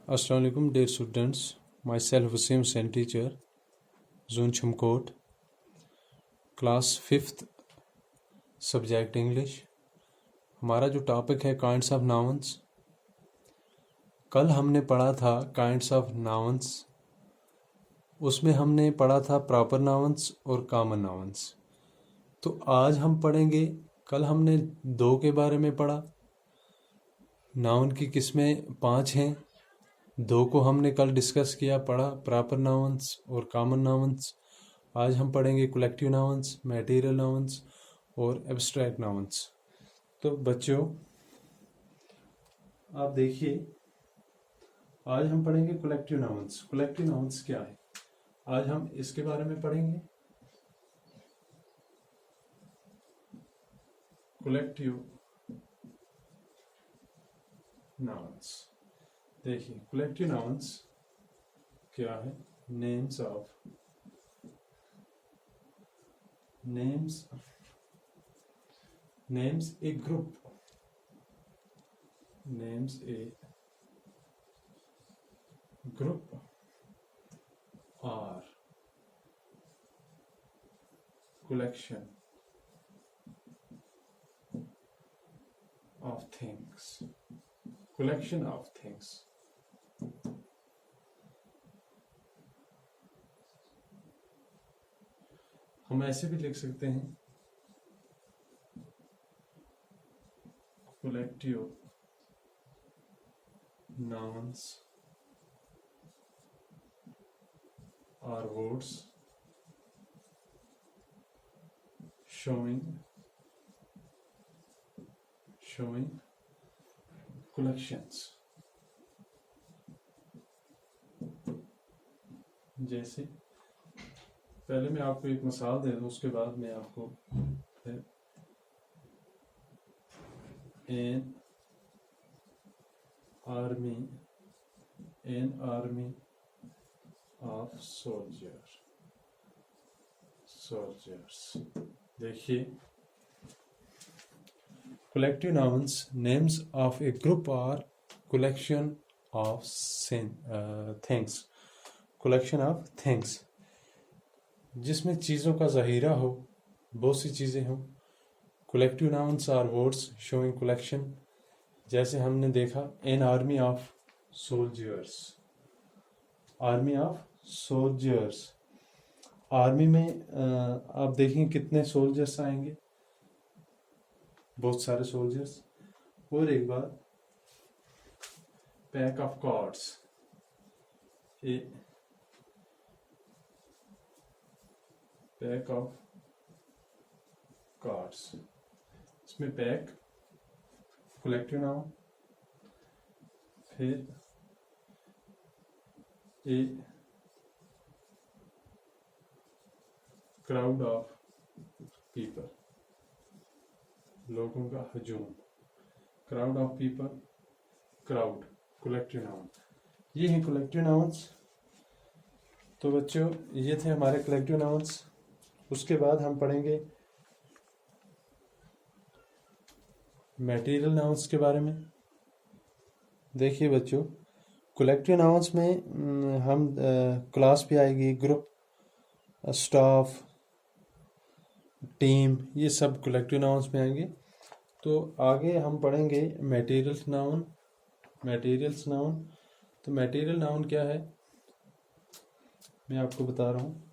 Assalamu alaikum dear students, myself Wasim Hussain teacher, Zone Chamkot, class 5th subject English. हमारा जो topic है kinds of nouns. कल हमने पढ़ा था काइंड्स ऑफ नाउन्स, उसमें हमने पढ़ा था प्रॉपर नाउन्स और कॉमन नाउन्स। तो आज हम पढ़ेंगे, कल हमने दो के बारे में पढ़ा। नाउन की किस्में 5 हैं, दो को हमने कल डिस्कस किया, पढ़ा प्रॉपर नाउन्स और कॉमन नाउन्स। आज हम पढ़ेंगे कलेक्टिव नाउन्स, मटेरियल नाउन्स और एब्स्ट्रैक्ट नाउन्स। तो बच्चों आप देखिए, आज हम पढ़ेंगे कलेक्टिव नाउन्स। कलेक्टिव नाउन्स क्या है, आज हम इसके बारे में पढ़ेंगे। कलेक्टिव नाउन्स, देखिए कलेक्टिव नाउन्स क्या है। Names a group, names a group are collection of things, collection of things। हम ऐसे भी लिख सकते हैं, collective nouns are words showing collections। जैसे पहले मैं आपको एक मिसाल दे दूं, उसके बाद मैं आपको फिर एन आर्मी ऑफ सोल्जर्स। देखिए, collective nouns, names of a group or collection of things, collection of things, जिसमें चीज़ों का ज़हीरा हो, बहुत सी चीज़ें हों। collective nouns are words showing collection, जैसे हमने देखा an army of soldiers, army of soldiers। Army में आप देखेंगे कितने सोल्जर्स आएंगे, बहुत सारे सोल्जर्स। और एक बार pack of cards, a pack of cards, इसमें पैक कलेक्टिव नाउन, फिर ए क्राउड ऑफ पीपल, लोगों का हजूम। Crowd of people, crowd collective noun, ये हैं कलेक्टिव नाउन्स। तो बच्चों ये थे हमारे कलेक्टिव नाउन्स। उसके बाद हम पढ़ेंगे मटेरियल नाउन्स के बारे में। देखिए बच्चों, कलेक्टिव नाउन्स में हम क्लास भी आएगी, ग्रुप, स्टाफ, टीम, ये सब कलेक्टिव नाउन्स में आएंगे। तो आगे हम पढ़ेंगे मटेरियल्स नाउन। तो मटेरियल नाउन क्या है मैं आपको बता रहा हूँ।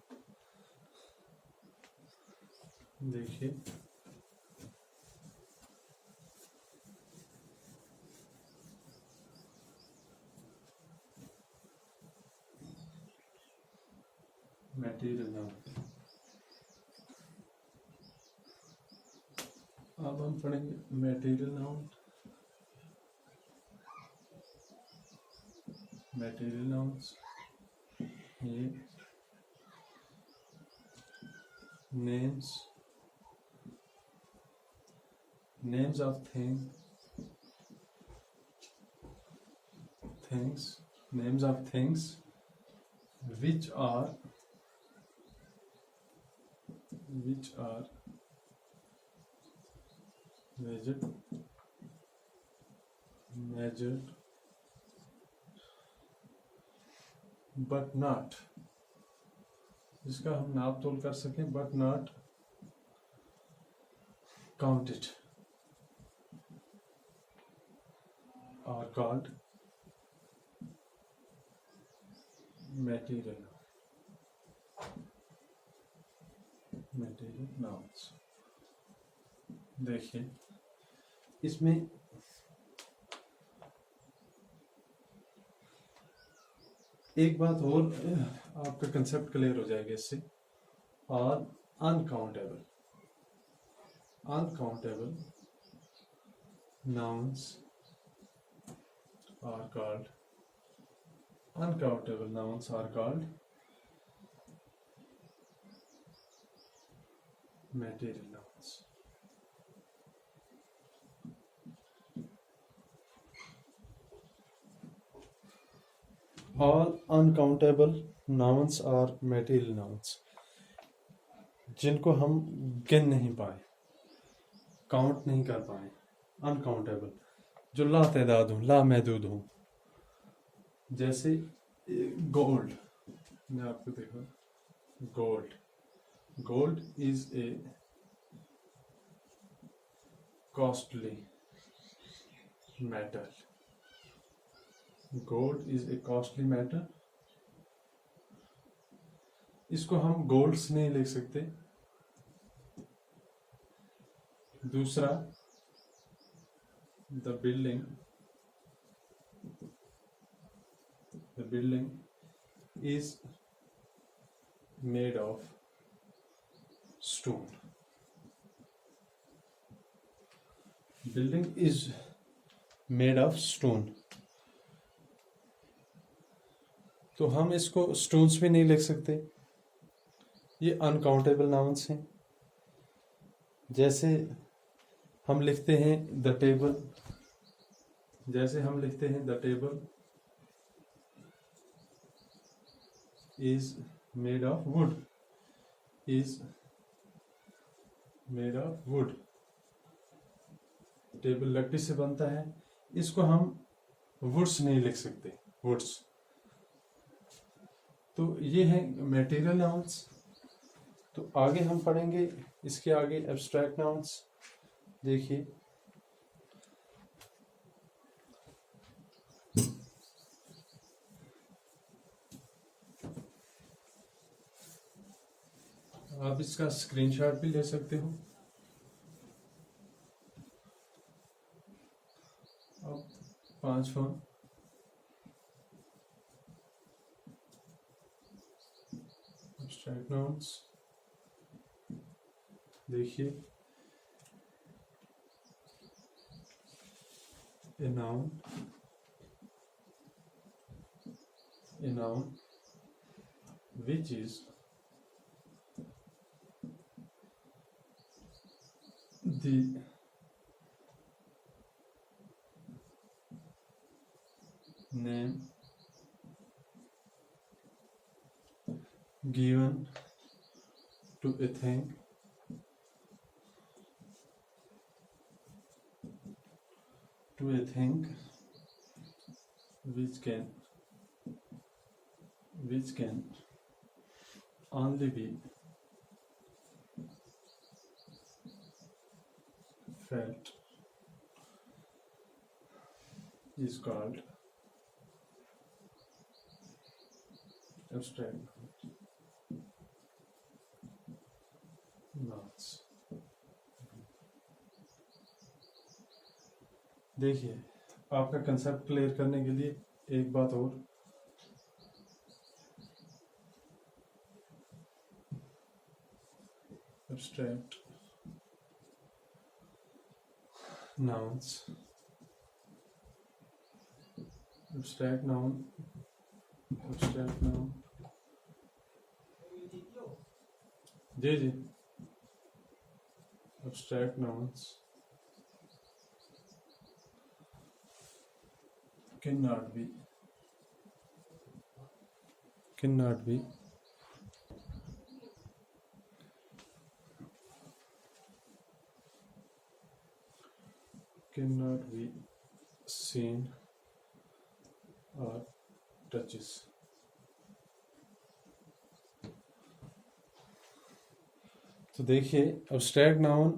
देखिए, मटेरियल नाउन, अब हम पढ़ेंगे मटेरियल नाउन। मटेरियल नाउन्स ये names of things which are measured but not, जिसका हम नाप तोल कर सकें, but not counted, are called material nouns। देखिए इसमें एक बात और आपका कंसेप्ट क्लियर हो जाएगा इससे। और uncountable nouns are called material nouns। All uncountable nouns are material nouns, जिनको हम गिन नहीं पाए, काउंट नहीं कर पाए, अनकाउंटेबल, जो लातेदाद हूँ, लामहदूद हूँ। जैसे गोल्ड, मैं आपको देखो, gold is a costly metal. Gold is a costly metal. इसको हम गोल्ड्स नहीं लिख सकते। दूसरा, the building is made of stone। Building is made of stone। तो हम इसको स्टोन्स भी नहीं लिख सकते, ये अनकाउंटेबल नाउन्स हैं। जैसे हम लिखते हैं the table, is made of wood, table लकड़ी से बनता है, इसको हम वुड्स नहीं लिख सकते, वुड्स। तो ये है मटेरियल नाउन्स। तो आगे हम पढ़ेंगे इसके आगे एब्स्ट्रैक्ट नाउन्स। देखिए आप इसका स्क्रीनशॉट भी ले सकते हो। अब 5 फॉर्म एब्स्ट्रैक्ट नाउन्स देखिए। A noun which is the name given to a thing which can only be felt is called abstract nouns। देखिए आपका कंसेप्ट क्लियर करने के लिए एक बात और, abstract nouns, abstract noun ji abstract nouns cannot be seen or touches तो देखिए abstract noun,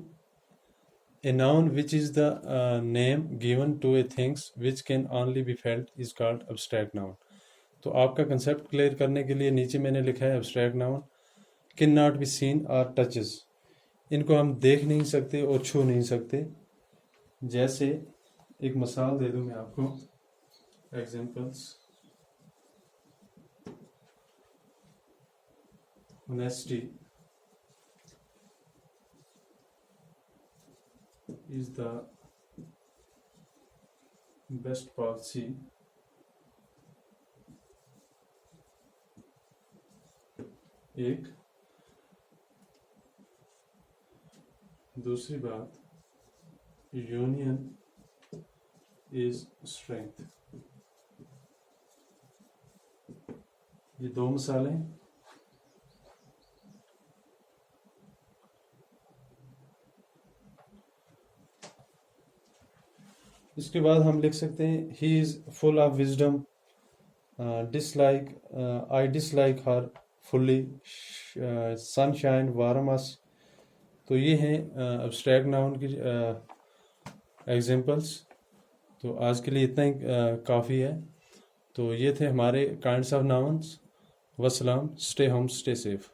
a noun which is the name given to a things which can only be felt is called abstract noun. तो आपका concept clear करने के लिए नीचे मैंने लिखा है abstract noun can not be seen और टचेस, इनको हम देख नहीं सकते और छू नहीं सकते। जैसे एक मिसाल दे दूं मैं आपको, examples, honesty is the best policy एक। दूसरी बात, यूनियन इज स्ट्रेंथ। ये दो मिसालें। इसके बाद हम लिख सकते हैं he is full of wisdom, dislike, I dislike her fully, sunshine, warmth. तो ये हैं एब्स्ट्रैक्ट नाउन की एग्जांपल्स। तो आज के लिए इतना ही काफ़ी है। तो ये थे हमारे काइंड्स ऑफ नाउन्स। वस्सलाम, स्टे होम, स्टे सेफ।